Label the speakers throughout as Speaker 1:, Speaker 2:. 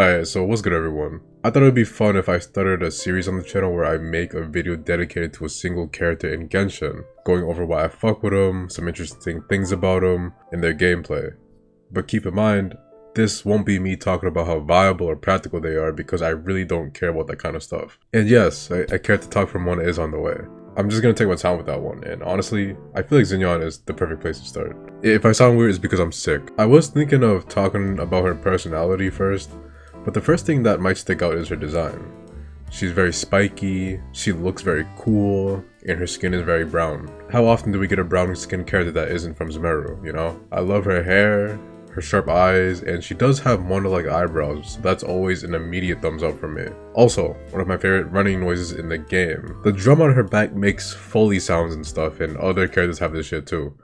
Speaker 1: Alright, so what's good everyone? I thought it would be fun if I started a series on the channel where I make a video dedicated to a single character in Genshin, going over why I fuck with them, some interesting things about them, and their gameplay. But keep in mind, this won't be me talking about how viable or practical they are because I really don't care about that kind of stuff. And yes, a character talk from one is on the way. I'm just gonna take my time with that one, and honestly, I feel like Xinyan is the perfect place to start. If I sound weird, it's because I'm sick. I was thinking of talking about her personality first, but the first thing that might stick out is her design. She's very spiky, she looks very cool, and her skin is very brown. How often do we get a brown skin character that isn't from Xemeru, you know? I love her hair, her sharp eyes, and she does have Mona-like eyebrows, so that's always an immediate thumbs up for me. Also, one of my favorite running noises in the game. The drum on her back makes Foley sounds and stuff, and other characters have this shit too.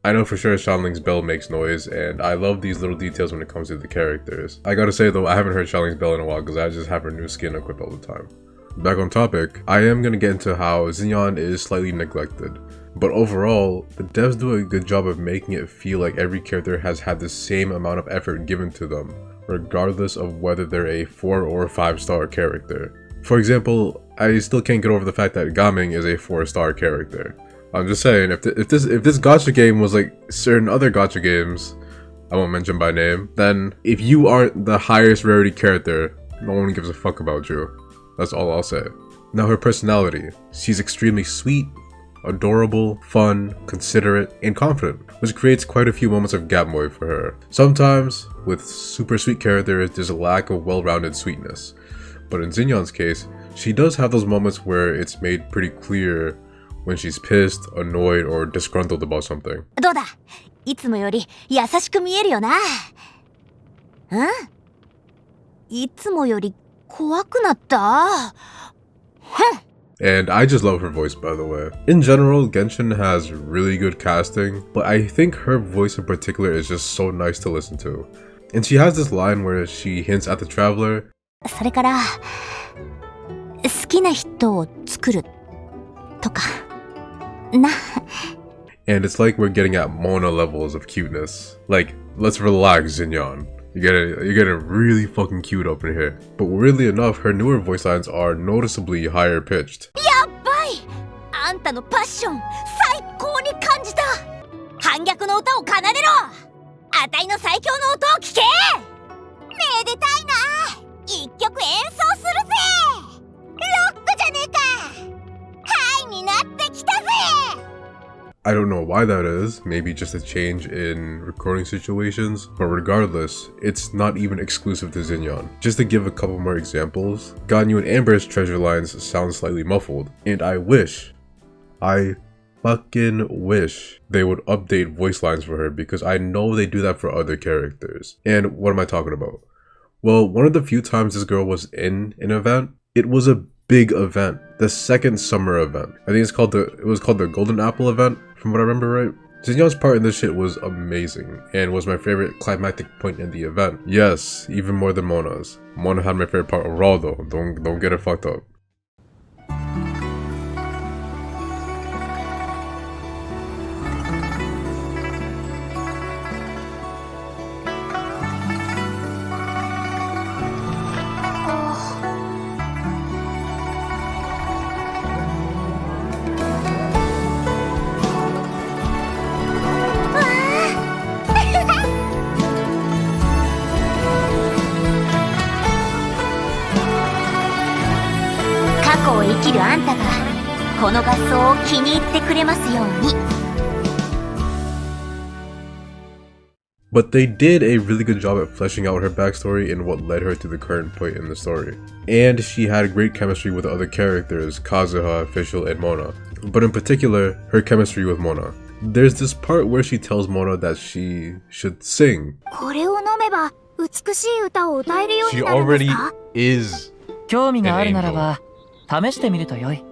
Speaker 1: I know for sure Xianling's bell makes noise, and I love these little details when it comes to the characters. I gotta say though, I haven't heard Xianling's bell in a while because I just have her new skin equipped all the time. Back on topic, I am gonna get into how Xinyan is slightly neglected. But overall, the devs do a good job of making it feel like every character has had the same amount of effort given to them, regardless of whether they're a 4 or 5-star character. For example, I still can't get over the fact that Gaming is a 4-star character. I'm just saying, if this gacha game was like certain other gacha games, I won't mention by name, then if you aren't the highest rarity character, no one gives a fuck about you. That's all I'll say. Now her personality. She's extremely sweet, adorable, fun, considerate, and confident, which creates quite a few moments of Gatmoy for her. Sometimes, with super sweet characters, there's a lack of well-rounded sweetness. But in Xinyan's case, she does have those moments where it's made pretty clear when she's pissed, annoyed, or disgruntled about something.
Speaker 2: どうだ? いつもより優しく見えるよな。ん? いつもより怖くなった?
Speaker 1: And I just love her voice, by the way. In general, Genshin has really good casting, but I think her voice in particular is just so nice to listen to. And she has this line where she hints at the traveler.
Speaker 2: それから、好きな人を作るとか。な。
Speaker 1: And it's like we're getting at Mona levels of cuteness. Like, let's relax, Xinyan. You're getting really fucking cute up in here. But weirdly enough, her newer voice lines are noticeably higher pitched.
Speaker 2: やばい! あんたのパッション、最高に感じた! 反逆の歌を奏でろ! あたいの最強の音を聞け! めでたいな! 一曲演奏するぜ! ロックじゃねえか! ハイになってきたぜ!
Speaker 1: I don't know why that is, maybe just a change in recording situations, but regardless, it's not even exclusive to Xinyan. Just to give a couple more examples, Ganyu and Amber's treasure lines sound slightly muffled, and I fucking wish they would update voice lines for her because I know they do that for other characters. And what am I talking about? Well, one of the few times this girl was in an event, it was a big event, the second summer event. I think it was called the Golden Apple event, from what I remember right. Xinyan's part in this shit was amazing, and was my favorite climactic point in the event. Yes, even more than Mona's. Mona had my favorite part overall though, don't get it fucked up.
Speaker 2: 生きるあんたがこの合奏を気に入ってくれますように。
Speaker 1: But they did a really good job at fleshing out her backstory and what led her to the current point in the story. And she had great chemistry with the other characters, Kazuha, Fischl, and Mona. But in particular, her chemistry with Mona. There's this part where she tells Mona that she should sing.
Speaker 2: これを飲めば美しい歌を歌えるようになるんですか?
Speaker 1: She already is.
Speaker 3: 興味があるならば試してみるとよい。
Speaker 2: い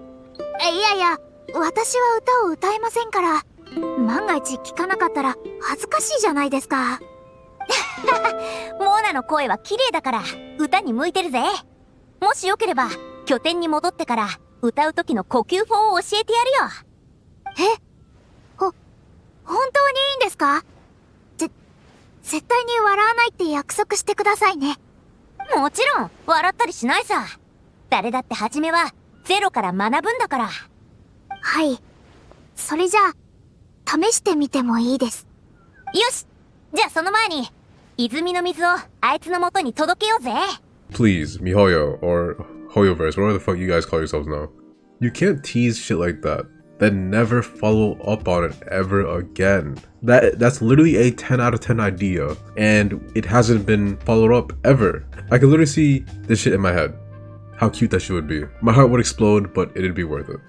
Speaker 2: やいや、私は歌を歌えませんから。万が一聞かなかったら恥ずかしいじゃないですか。モナの声は綺麗だから歌に向いてるぜ。もしよければ拠点に戻ってから歌う時の呼吸法を教えてやるよ。え？本当にいいんですか？絶対に笑わないって約束してくださいね。もちろん、笑ったりしないさ。誰だって初めは、ゼロから学ぶんだから。はい。それじゃあ、試してみてもいいです。よし！じゃあその前に、泉の水をあいつの元に届けようぜ。
Speaker 1: Please, mihoyo, or hoyoverse, whatever the fuck you guys call yourselves now. You can't tease shit like that, then never follow up on it ever again. That's literally a 10 out of 10 idea, and it hasn't been followed up ever. I can literally see this shit in my head. How cute that shit would be. My heart would explode, but it'd be worth it.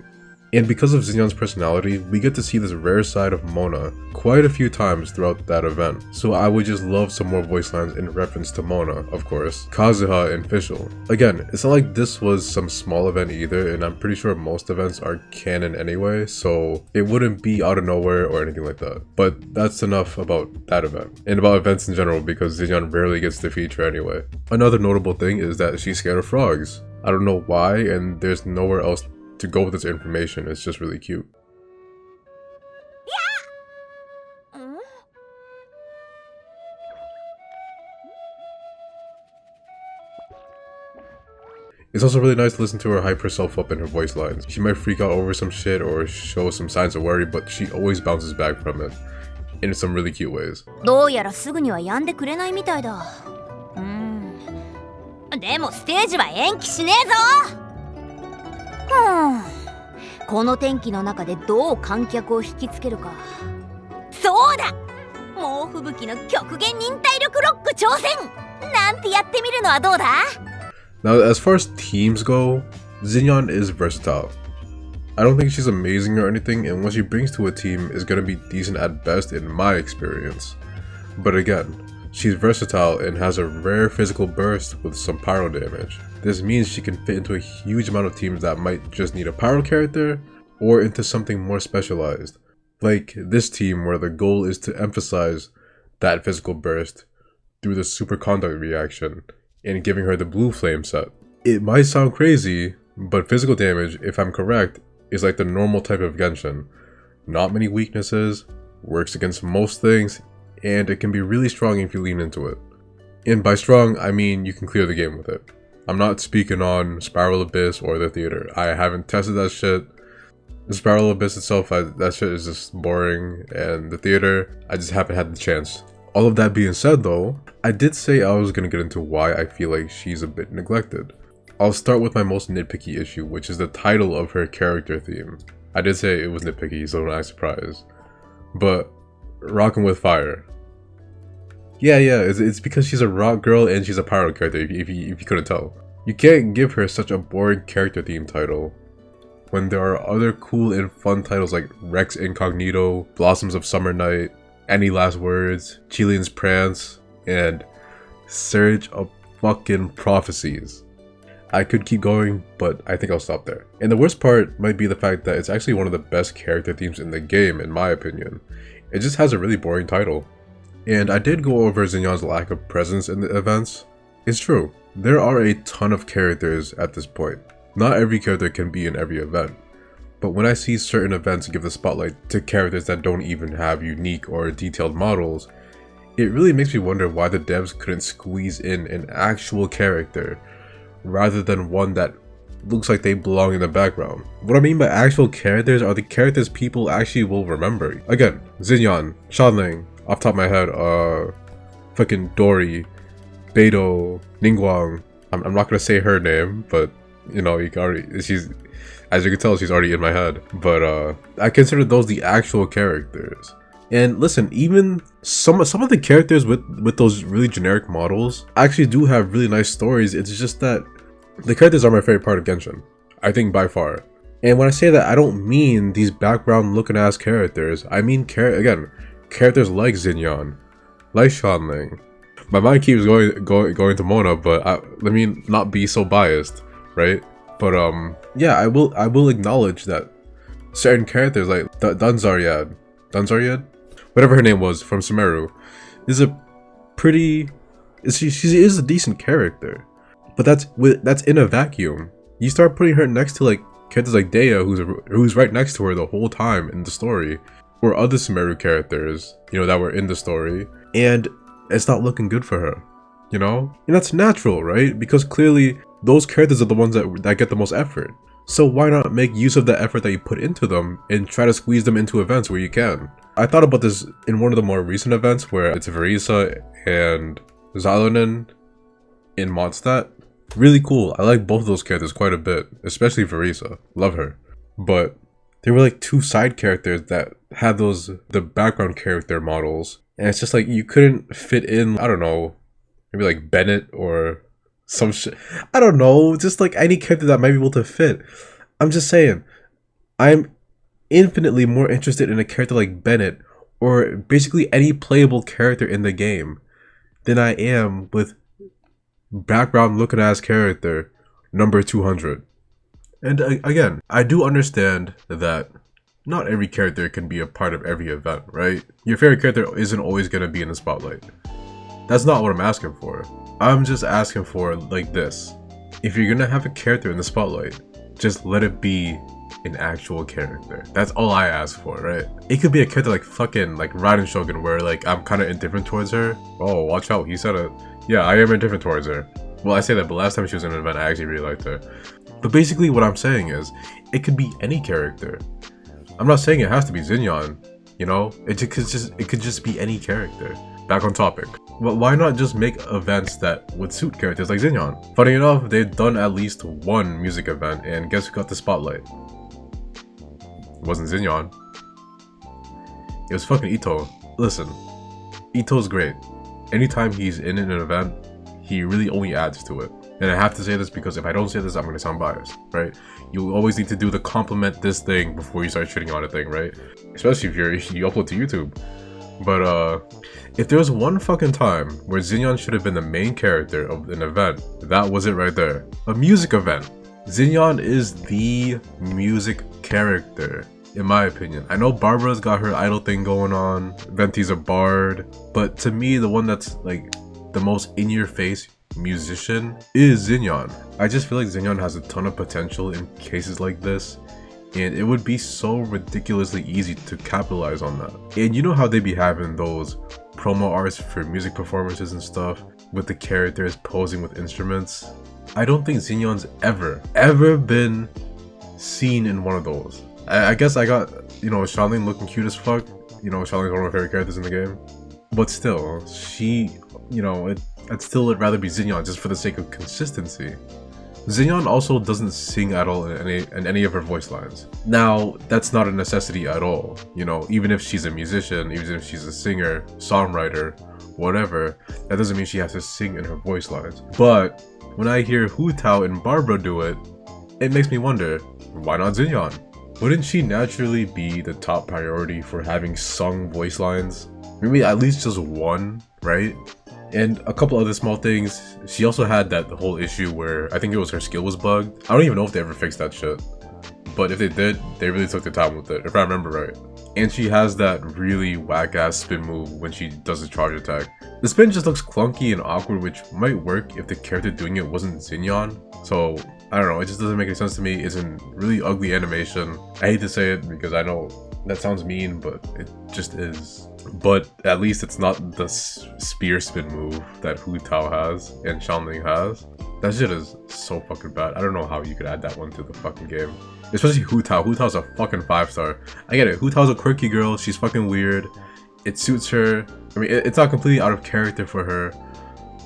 Speaker 1: And because of Xinyan's personality, we get to see this rare side of Mona quite a few times throughout that event. So I would just love some more voice lines in reference to Mona, of course, Kazuha, and Fischl. Again, it's not like this was some small event either, and I'm pretty sure most events are canon anyway, so it wouldn't be out of nowhere or anything like that. But that's enough about that event, and about events in general, because Xinyan rarely gets to feature anyway. Another notable thing is that she's scared of frogs. I don't know why, and there's nowhere else to go with this information. It's just really cute. It's also really nice to listen to her hype herself up in her voice lines. She might freak out over some shit or show some signs of worry, but she always bounces back from it in some really cute ways.
Speaker 2: どうやらすぐには止んでくれないみたいだ。でもステージは延期しねえぞ。この天気の中でどう観客を引きつけるか。そうだ！猛吹雪の極限忍耐力ロック挑戦なんてやってみるのはどうだ？
Speaker 1: Now, as far as teams go, Xinyan is versatile. I don't think she's amazing or anything, and what she brings to a team is gonna be decent at best in my experience. But again, she's versatile and has a rare physical burst with some pyro damage. This means she can fit into a huge amount of teams that might just need a pyro character, or into something more specialized. Like this team where the goal is to emphasize that physical burst through the superconduct reaction and giving her the blue flame set. It might sound crazy, but physical damage, if I'm correct, is like the normal type of genshin. Not many weaknesses, works against most things, and it can be really strong if you lean into it. And by strong, I mean you can clear the game with it. I'm not speaking on Spiral Abyss or the theater. I haven't tested that shit. The Spiral Abyss itself, that shit is just boring, and the theater, I just haven't had the chance. All of that being said though, I did say I was gonna get into why I feel like she's a bit neglected. I'll start with my most nitpicky issue, which is the title of her character theme. I did say it was nitpicky, so don't act surprised. But, Rockin' with Fire. Yeah, it's because she's a rock girl and she's a pyro character, if you couldn't tell. You can't give her such a boring character theme title when there are other cool and fun titles like Rex Incognito, Blossoms of Summer Night, Any Last Words, Chilean's Prance, and Surge of fucking Prophecies. I could keep going, but I think I'll stop there. And the worst part might be the fact that it's actually one of the best character themes in the game, in my opinion. It just has a really boring title. And I did go over Xinyan's lack of presence in the events. It's true, there are a ton of characters at this point. Not every character can be in every event. But when I see certain events give the spotlight to characters that don't even have unique or detailed models, it really makes me wonder why the devs couldn't squeeze in an actual character rather than one that looks like they belong in the background. What I mean by actual characters are the characters people actually will remember. Again, Xinyan, Shanling, off the top of my head, fucking Dory, Beidou, Ningguang. I'm not gonna say her name, but you know, you can already, she's, as you can tell, she's already in my head. But I consider those the actual characters. And listen, even some of the characters with those really generic models actually do have really nice stories. It's just that the characters are my favorite part of Genshin, I think, by far. And when I say that, I don't mean these background looking ass characters. I mean characters like Xinyan, like Shanling. My mind keeps going to Mona, but let me not be so biased, right? But yeah, I will acknowledge that certain characters like Dunzaryad, whatever her name was from Sumeru, is a pretty, she is a decent character, but that's in a vacuum. You start putting her next to like characters like Dea, who's right next to her the whole time in the story, or other Sumeru characters, you know, that were in the story, and it's not looking good for her, you know? And that's natural, right? Because clearly those characters are the ones that get the most effort. So why not make use of the effort that you put into them and try to squeeze them into events where you can? I thought about this in one of the more recent events where it's Yurica and Xalonen in Mondstadt. Really cool. I like both of those characters quite a bit, especially Yurica. Love her. But they were like two side characters that had the background character models. And it's just like you couldn't fit in, I don't know, maybe like Bennett or some shit. I don't know, just like any character that might be able to fit. I'm just saying, I'm infinitely more interested in a character like Bennett or basically any playable character in the game than I am with background looking ass character number 200. And again, I do understand that not every character can be a part of every event, right? Your favorite character isn't always going to be in the spotlight. That's not what I'm asking for. I'm just asking for like this. If you're gonna have a character in the spotlight, just let it be an actual character. That's all I ask for, right? It could be a character like fucking like Raiden Shogun where like I'm kind of indifferent towards her. Oh, watch out, he said it. Yeah, I am indifferent towards her. Well, I say that, but last time she was in an event, I actually really liked her. But basically what I'm saying is, it could be any character. I'm not saying it has to be Xinyan, you know? It could just be any character. Back on topic. Well, why not just make events that would suit characters like Xinyan? Funny enough, they've done at least one music event, and guess who got the spotlight? It wasn't Xinyan. It was fucking Ito. Listen, Ito's great. Anytime he's in an event, he really only adds to it. And I have to say this because if I don't say this, I'm gonna sound biased, right? You always need to do the compliment this thing before you start shitting on a thing, right? Especially if you upload to YouTube. But if there was one fucking time where Xinyan should have been the main character of an event, that was it right there. A music event. Xinyan is the music character, in my opinion. I know Barbara's got her idol thing going on, Venti's a bard, but to me, the one that's like the most in-your-face musician is Xinyan. I just feel like Xinyan has a ton of potential in cases like this, and it would be so ridiculously easy to capitalize on that. And you know how they be having those promo arts for music performances and stuff with the characters posing with instruments? I don't think Xinyan's ever been seen in one of those. I guess I got, you know, Xiaolin looking cute as fuck. You know, Xiaolin's one of my favorite characters in the game. But still, she, you know, I'd still rather be Xinyan just for the sake of consistency. Xinyan also doesn't sing at all in any of her voice lines. Now, that's not a necessity at all. You know, even if she's a musician, even if she's a singer, songwriter, whatever, that doesn't mean she has to sing in her voice lines. But when I hear Hu Tao and Barbara do it, it makes me wonder, why not Xinyan? Wouldn't she naturally be the top priority for having sung voice lines? Maybe at least just one, right? And a couple other small things. She also had that whole issue where I think it was her skill was bugged. I don't even know if they ever fixed that shit. But if they did, they really took their time with it, if I remember right. And she has that really whack-ass spin move when she does a charge attack. The spin just looks clunky and awkward, which might work if the character doing it wasn't Xinyan. So, I don't know, it just doesn't make any sense to me. It's a really ugly animation. I hate to say it because I know that sounds mean, but it just is. But at least it's not the spear spin move that Hu Tao has and Xiaoling has. That shit is so fucking bad. I don't know how you could add that one to the fucking game. Especially Hu Tao. Hu Tao's a fucking 5-star. I get it. Hu Tao's a quirky girl. She's fucking weird. It suits her. I mean, it's not completely out of character for her.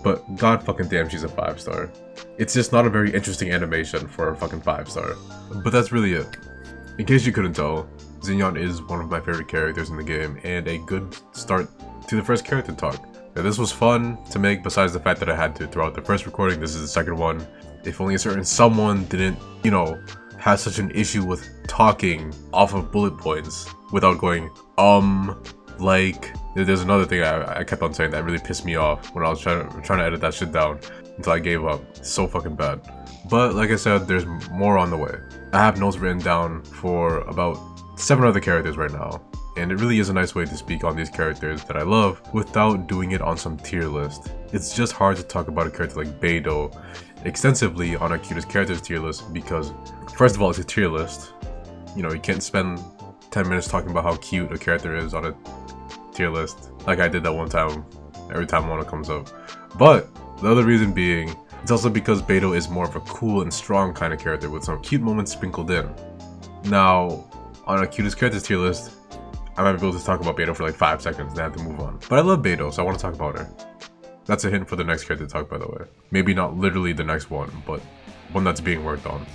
Speaker 1: But god fucking damn, she's a 5-star. It's just not a very interesting animation for a fucking 5-star. But that's really it. In case you couldn't tell, Xinyan is one of my favorite characters in the game, and a good start to the first character talk. Now, this was fun to make, besides the fact that I had to throughout the first recording. This is the second one. If only a certain someone didn't, you know, have such an issue with talking off of bullet points without going, like... There's another thing I kept on saying that really pissed me off when I was trying to edit that shit down until I gave up. It's so fucking bad. But like I said, there's more on the way. I have notes written down for about 7 other characters right now, and it really is a nice way to speak on these characters that I love without doing it on some tier list. It's just hard to talk about a character like Beidou extensively on our cutest characters tier list because, first of all, it's a tier list. You know, you can't spend 10 minutes talking about how cute a character is on a tier list like I did that one time every time one comes up. But the other reason being, it's also because Beto is more of a cool and strong kind of character with some cute moments sprinkled in. Now, on a cutest characters tier list, I might be able to talk about Beto for like 5 seconds and I have to move on. But I love Beto, so I want to talk about her. That's a hint for the next character to talk, by the way. Maybe not literally the next one, but one that's being worked on.